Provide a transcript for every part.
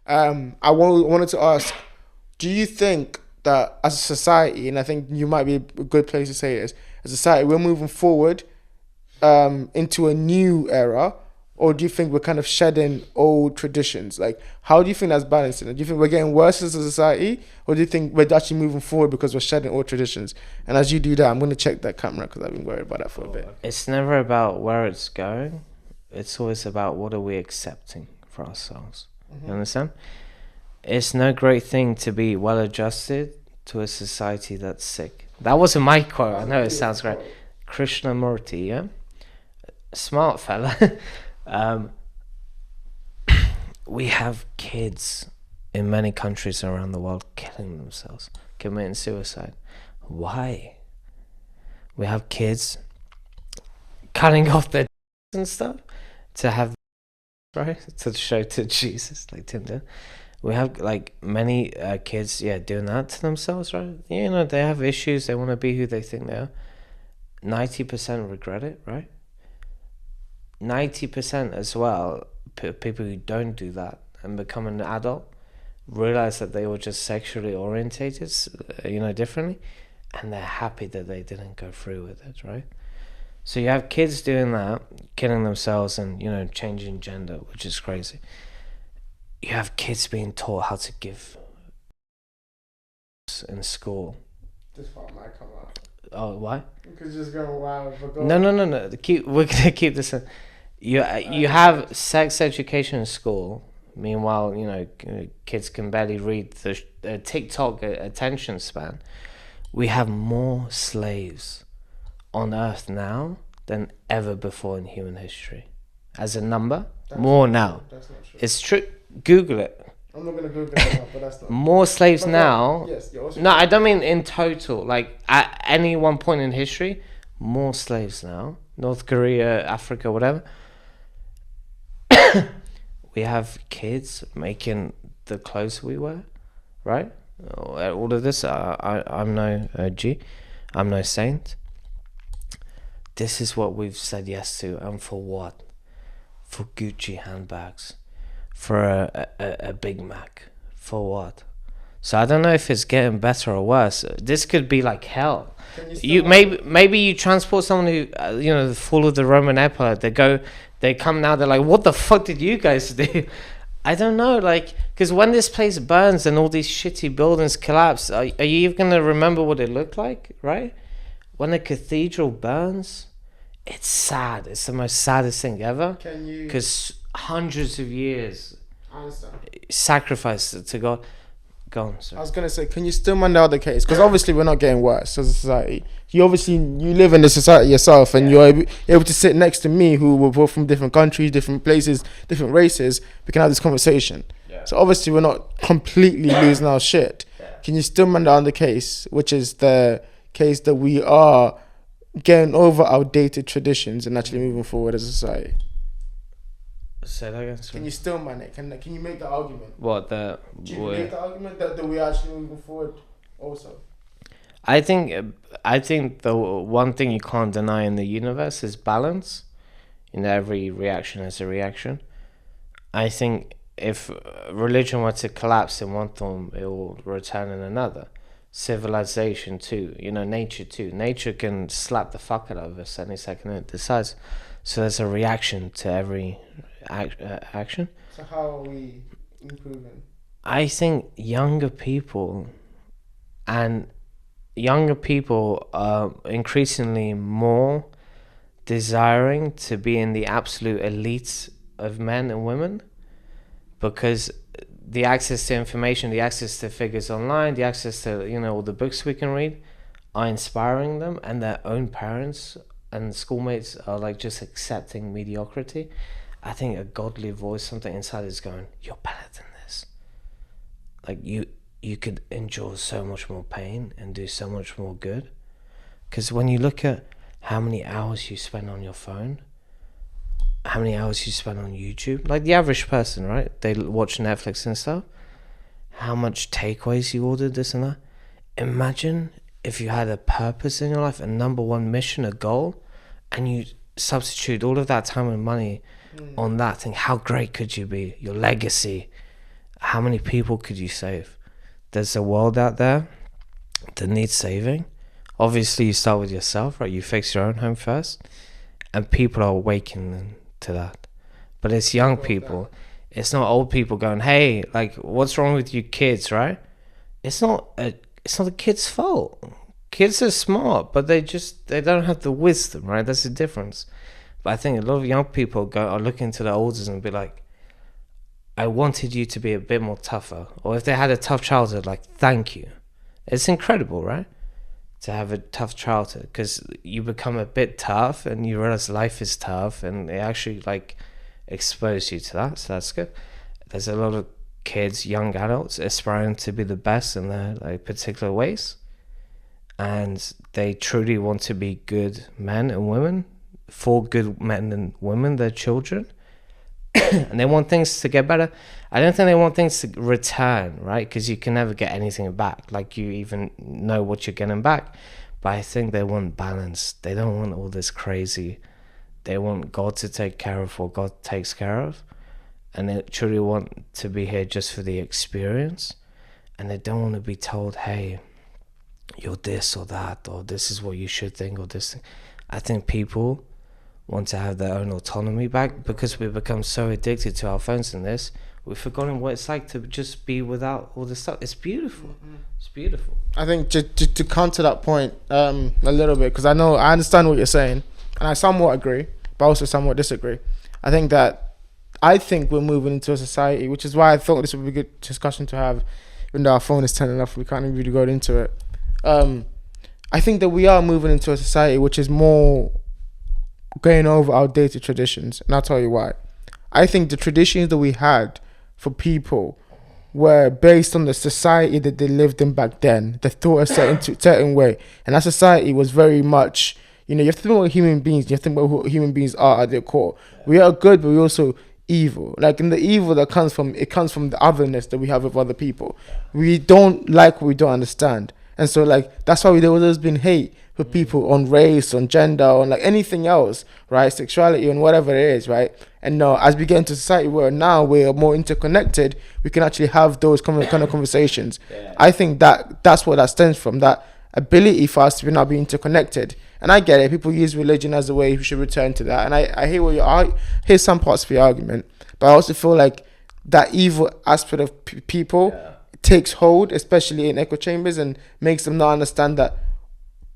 wanted to ask, do you think that as a society, and I think you might be a good place to say this, as a society, we're moving forward into a new era, or do you think we're kind of shedding old traditions? Like, how do you think that's balancing? Do you think we're getting worse as a society, or do you think we're actually moving forward because we're shedding old traditions? And as you do that, I'm going to check that camera because I've been worried about that for a bit. It's never about where it's going. It's always about what are we accepting for ourselves. You understand? It's no great thing to be well adjusted to a society that's sick. That wasn't my quote. I know it sounds great. Krishnamurti, yeah? Smart fella. We have kids in many countries around the world killing themselves, committing suicide. Why? We have kids cutting off their and stuff to have, right, to show to Jesus, like Tim did. We have like many kids, doing that to themselves, right? You know, they have issues. They want to be who they think they are. 90% regret it, right? 90% as well, people who don't do that and become an adult realize that they were just sexually orientated, differently, and they're happy that they didn't go through with it, right? So you have kids doing that, killing themselves and, changing gender, which is crazy. You have kids being taught how to give in school. This part might come out. Oh, why? Because just going wild. No. We're gonna keep this in. You have sex education in school. Meanwhile, kids can barely read the TikTok attention span. We have more slaves on Earth now than ever before in human history. As a number, more now. That's not true. It's true. Google it. I'm not gonna Google it now, but that's not. More slaves now. Yes, no, I don't mean in total. Like at any one point in history, more slaves now. North Korea, Africa, whatever. We have kids making the clothes we wear, right? All of this. I'm no G. I'm no saint. This is what we've said yes to, and for what? For Gucci handbags. For a Big Mac. For what? So I don't know if it's getting better or worse. This could be like hell. Maybe you transport someone who the fall of the Roman Empire. They come now. They're like, what the fuck did you guys do? I don't know, like, because when this place burns and all these shitty buildings collapse, are you even gonna remember what it looked like? Right? When a cathedral burns, it's sad. It's the most saddest thing ever. Because hundreds of years sacrificed to God. Go on, sorry. I was gonna say, can you still mind the other case? Because obviously we're not getting worse as a society. You live in the society yourself, and you're able to sit next to me, who were both from different countries, different places, different races. We can have this conversation. Yeah. So obviously we're not completely losing our shit. Yeah. Can you still mind the other case, which is the case that we are getting over outdated traditions and actually moving forward as a society? Say that again. Can you still man it? Can you make the argument? What Do you make the argument that we are actually moving forward also? I think the one thing you can't deny in the universe is balance. Every reaction has a reaction. I think if religion were to collapse in one form, it will return in another. Civilization too, nature too. Nature can slap the fuck out of us any second it decides. So there's a reaction to every action. So how are we improving? I think younger people are increasingly more desiring to be in the absolute elite of men and women, because the access to information, the access to figures online, the access to all the books we can read are inspiring them, and their own parents and schoolmates are like just accepting mediocrity. I think a godly voice, something inside is going, you're better than this. Like you could endure so much more pain and do so much more good. Because when you look at how many hours you spend on your phone, how many hours you spend on YouTube, like the average person, right? They watch Netflix and stuff. How much takeaways you ordered, this and that. Imagine if you had a purpose in your life, a number one mission, a goal, and you substitute all of that time and money on that thing. How great could you be? Your legacy, how many people could you save? There's a world out there that needs saving. Obviously, you start with yourself, right? You fix your own home first, and people are awakening to that. But it's young people. It's not old people going, "Hey, like, what's wrong with you kids?" Right? It's not the kids' fault. Kids are smart, but they don't have the wisdom, right? That's the difference. But I think a lot of young people are looking to the elders and be like, I wanted you to be a bit more tougher. Or if they had a tough childhood, like, thank you. It's incredible, right? To have a tough childhood, because you become a bit tough and you realize life is tough, and it actually like exposes you to that. So that's good. There's a lot of kids, young adults, aspiring to be the best in their like particular ways, and they truly want to be good men and women for good men and women, their children. And they want things to get better. I don't think they want things to return, right? Because you can never get anything back, like you even know what you're getting back. But I think they want balance. They don't want all this crazy. They want God to take care of what God takes care of, and they truly want to be here just for the experience. And they don't want to be told, hey, you're this or that, or this is what you should think, or this thing. I think people want to have their own autonomy back, because we've become so addicted to our phones and this, we've forgotten what it's like to just be without all this stuff. It's beautiful. It's beautiful. I think to counter that point a little bit, because I understand what you're saying, and I somewhat agree, but also somewhat disagree. I think we're moving into a society, which is why I thought this would be a good discussion to have, even though our phone is turning off, we can't even really go into it. I think that we are moving into a society which is more going over outdated traditions, and I'll tell you why. I think the traditions that we had for people were based on the society that they lived in back then. They thought a certain way, and that society was very much, you have to think about human beings. You have to think about who human beings are at their core. We are good, but we're also evil. Like, in the evil that comes from the otherness that we have with other people. We don't like what we don't understand, and so like that's why there always been hate for people on race, on gender, on like anything else, right? Sexuality and whatever it is, right? And no, as we get into society where now we're more interconnected, we can actually have those kind of conversations. Yeah. I think that's what that stems from, that ability for us to now be interconnected. And I get it. People use religion as a way we should return to that. And I hear some parts of your argument, but I also feel like that evil aspect of people takes hold, especially in echo chambers, and makes them not understand that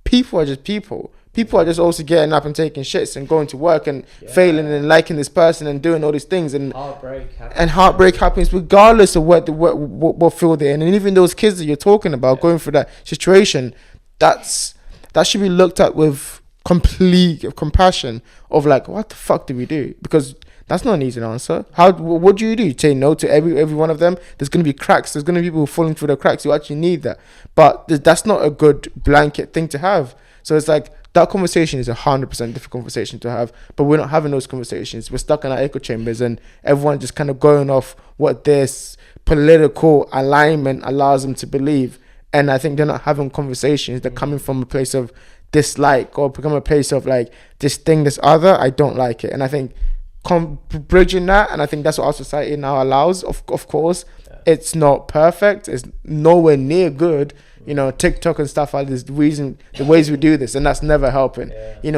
people are just people. People are just also getting up and taking shits and going to work and failing and liking this person and doing all these things, and heartbreak happens regardless of what field they're in. And even those kids that you're talking about going through that situation, that should be looked at with complete compassion of like, what the fuck did we do? Because that's not an easy answer. What do? You say no to every one of them? There's going to be cracks. There's going to be people falling through the cracks. You actually need that. But that's not a good blanket thing to have. So it's like, that conversation is 100% different conversation to have, but we're not having those conversations. We're stuck in our echo chambers, and everyone just kind of going off what this political alignment allows them to believe. And I think they're not having conversations. They're coming from a place of dislike, or become a place of like, this thing, this other, I don't like it. And I think bridging that, and I think that's what our society now allows. Of course, it's not perfect. It's nowhere near good. TikTok and stuff like this, the ways we do this, and that's never helping.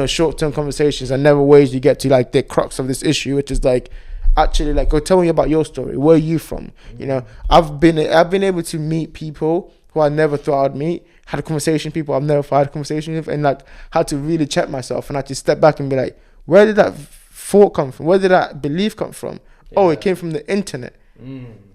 Short-term conversations are never ways you get to like the crux of this issue, which is like, actually, like, go tell me about your story. Where are you from? I've been able to meet people who I never thought I'd meet, had a conversation, people I've never had a conversation with, and like had to really check myself and actually step back and be like, where did that thought come from? Where did that belief come from? Oh, it came from the internet.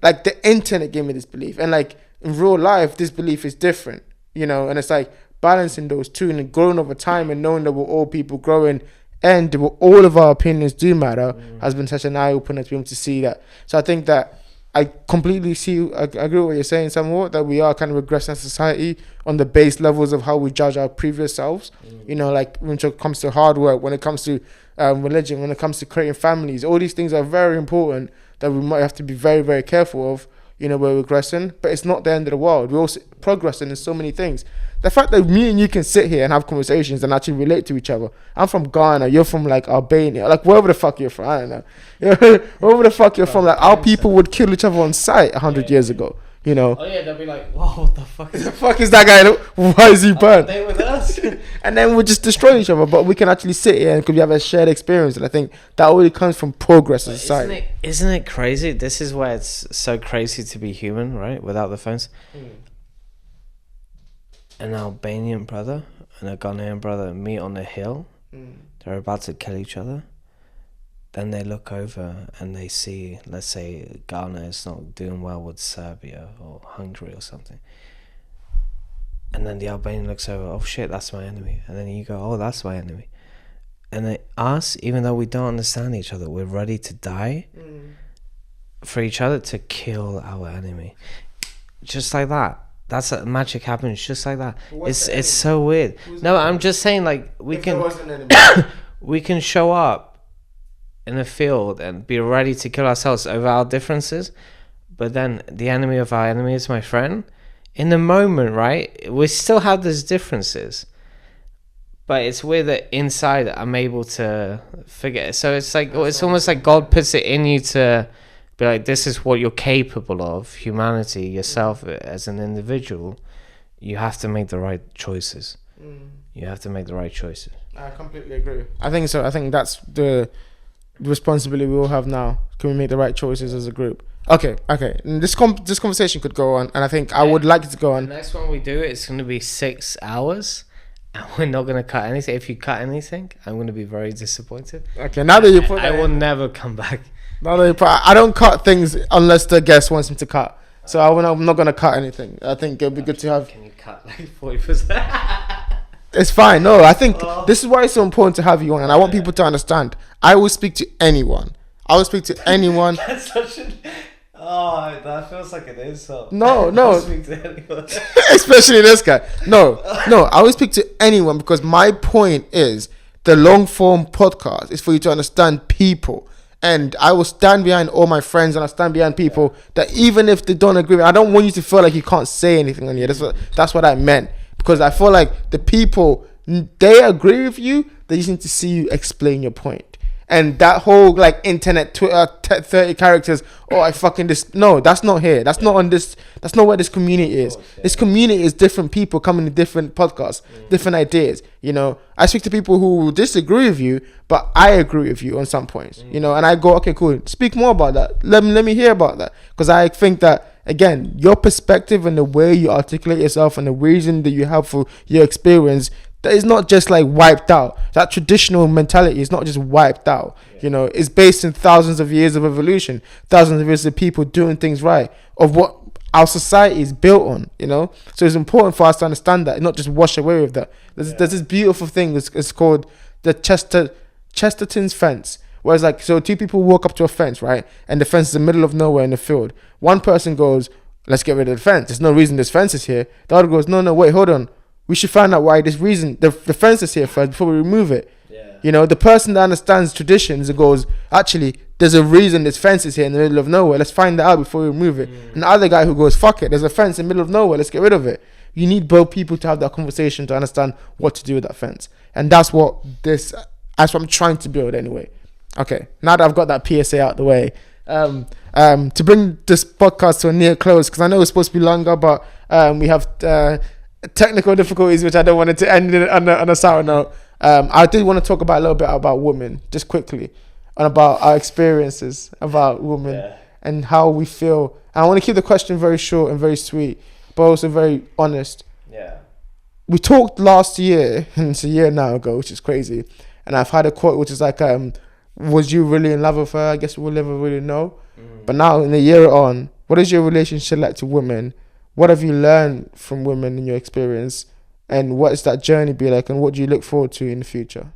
Like, the internet gave me this belief, and like, in real life, this belief is different, and it's like balancing those two and growing over time, and knowing that we're all people growing, and all of our opinions do matter, has been such an eye-opener to be able to see that. So I think that I completely I agree with what you're saying somewhat, that we are kind of regressing as a society on the base levels of how we judge our previous selves. Like when it comes to hard work, when it comes to religion, when it comes to creating families, all these things are very important that we might have to be very, very careful of. We're regressing, but it's not the end of the world. We're also progressing in so many things. The fact that me and you can sit here and have conversations and actually relate to each other. I'm from Ghana, you're from like Albania, like wherever the fuck you're from, I don't know. Wherever the fuck you're from, like our people would kill each other on sight 100 years ago. You know. Oh yeah, they'll be like, "Whoa, what the fuck is The fuck is that guy? Why is he burnt?" they with us? And then we just destroy each other. But we can actually sit here and because we have a shared experience, and I think that already comes from progress in society. Isn't it crazy? This is why it's so crazy to be human, right? Without the phones. An Albanian brother and a Ghanaian brother meet on a hill. They're about to kill each other. Then they look over and they see, let's say, Ghana is not doing well with Serbia or Hungary or something. And then the Albanian looks over, oh shit, that's my enemy. And then you go, oh, that's my enemy. And then us, even though we don't understand each other, we're ready to die for each other to kill our enemy. Just like that. That's magic happens just like that. It's so weird. No, I'm just saying, like, we can show up in a field and be ready to kill ourselves over our differences, but then the enemy of our enemy is my friend. In the moment, right, we still have those differences, but it's weird that inside I'm able to figure it. So it's like, it's almost like God puts it in you to be like, this is what you're capable of, humanity, yourself as an individual. You have to make the right choices. You have to make the right choices. I completely agree. I think so. I think that's the responsibility we all have now. Can we make the right choices as a group? Okay. And this conversation could go on, and I think I would like it to go on. The next one we do, it's going to be 6 hours, and we're not going to cut anything. If you cut anything, I'm going to be very disappointed. Okay, now that you put I will never come back. Now that you put, I don't cut things unless the guest wants me to cut. So I'm not going to cut anything. I think it'll be good to have. Can you cut like 40%? It's fine. No, I think this is why it's so important to have you on, and I want people to understand. I will speak to anyone. I will speak to anyone. That's such an... Oh, that feels like an insult. No. I'll speak to anyone. Especially this guy. No. I will speak to anyone because my point is the long form podcast is for you to understand people. And I will stand behind all my friends, and I stand behind people that even if they don't agree, I don't want you to feel like you can't say anything on here. That's what I meant. Because I feel like the people, they agree with you, they just need to see you explain your point. And that whole like internet, Twitter, 30 characters, I fucking this. No, that's not here. That's not on this. That's not where this community is. This community is different people coming to different podcasts, different ideas. You know, I speak to people who disagree with you, but I agree with you on some points. You know, and I go, okay, cool. Speak more about that. Let me hear about that. Because I think that, again, your perspective and the way you articulate yourself and the reason that you have for your experience, that is not just like wiped out. That traditional mentality is not just wiped out. You know, it's based in thousands of years of evolution, thousands of years of people doing things right, of what our society is built on, you know. So it's important for us to understand that, not just wash away with that. There's this beautiful thing, it's called the Chesterton's fence. Whereas like, so two people walk up to a fence, right? And the fence is in the middle of nowhere in the field. One person goes, let's get rid of the fence. There's no reason this fence is here. The other goes, no, wait, hold on. We should find out why this reason, the fence is here first before we remove it. Yeah. You know, the person that understands traditions and goes, actually, there's a reason this fence is here in the middle of nowhere. Let's find that out before we remove it. And the other guy who goes, fuck it, there's a fence in the middle of nowhere. Let's get rid of it. You need both people to have that conversation to understand what to do with that fence. And that's what I'm trying to build anyway. Okay, now that I've got that PSA out the way, to bring this podcast to a near close, because I know it's supposed to be longer, but we have technical difficulties, which I don't want it to end on a sour note. I did want to talk about a little bit about women, just quickly, and about our experiences about women and how we feel. And I want to keep the question very short and very sweet, but also very honest. Yeah. We talked last year, and it's a year now ago, which is crazy. And I've had a quote which is like, was you really in love with her? I guess we'll never really know. But now, in a year on, what is your relationship like to women? What have you learned from women in your experience? And what does that journey be like? And what do you look forward to in the future?